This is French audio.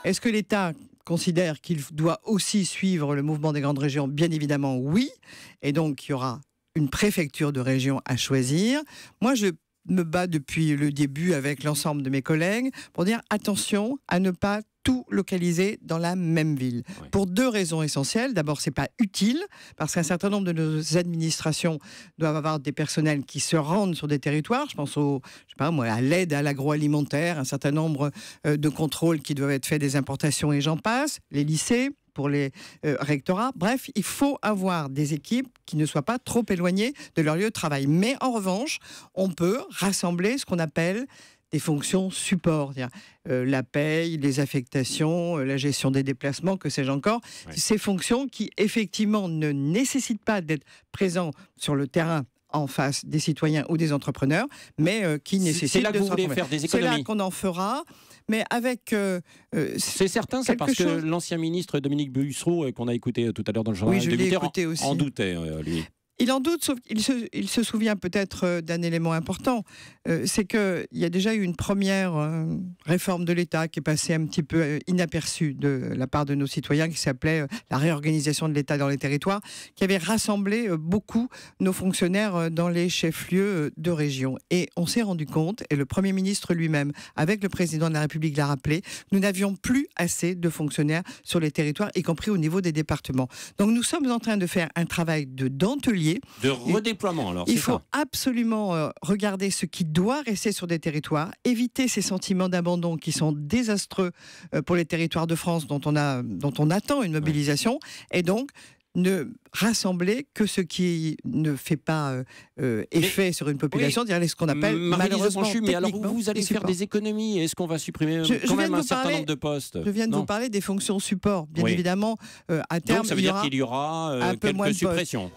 Est-ce que l'État considère qu'il doit aussi suivre le mouvement des grandes régions? Bien évidemment, oui. Et donc, il y aura une préfecture de région à choisir. Moi, je me bats depuis le début avec l'ensemble de mes collègues pour dire attention à ne pas tout localiser dans la même ville. Oui. Pour deux raisons essentielles. D'abord, c'est pas utile, parce qu'un certain nombre de nos administrations doivent avoir des personnels qui se rendent sur des territoires. Je pense à l'aide à l'agroalimentaire, un certain nombre de contrôles qui doivent être faits des importations et j'en passe, les lycées, pour les rectorats. Bref, il faut avoir des équipes qui ne soient pas trop éloignées de leur lieu de travail. Mais en revanche, on peut rassembler ce qu'on appelle des fonctions support, la paye, les affectations, la gestion des déplacements, que sais-je encore. Oui. Ces fonctions qui, effectivement, ne nécessitent pas d'être présents sur le terrain en face des citoyens ou des entrepreneurs, mais qui nécessitent de s'en faire des économies. C'est là qu'on en fera, mais avec... c'est certain, c'est parce que l'ancien ministre Dominique Bussereau, qu'on a écouté tout à l'heure dans le journal de Mitterrand, en doutait, lui. Il en doute, sauf qu'il se souvient peut-être d'un élément important, c'est qu'il y a déjà eu une première réforme de l'État qui est passée un petit peu inaperçue de la part de nos citoyens, qui s'appelait la réorganisation de l'État dans les territoires, qui avait rassemblé beaucoup nos fonctionnaires dans les chefs-lieux de région. Et on s'est rendu compte, et le Premier ministre lui-même, avec le Président de la République, l'a rappelé, nous n'avions plus assez de fonctionnaires sur les territoires, y compris au niveau des départements. Donc nous sommes en train de faire un travail de dentelier. De redéploiement, alors. Il faut absolument regarder ce qui doit rester sur des territoires, éviter ces sentiments d'abandon qui sont désastreux pour les territoires de France dont on attend une mobilisation, et donc ne rassembler que ce qui ne fait pas effet sur une population, dire ce qu'on appelle malheureusement mais alors vous allez faire des économies, est-ce qu'on va supprimer quand même un certain nombre de postes? Je viens de vous parler des fonctions support, bien évidemment, à terme. Donc ça veut dire qu'il y aura quelques suppressions.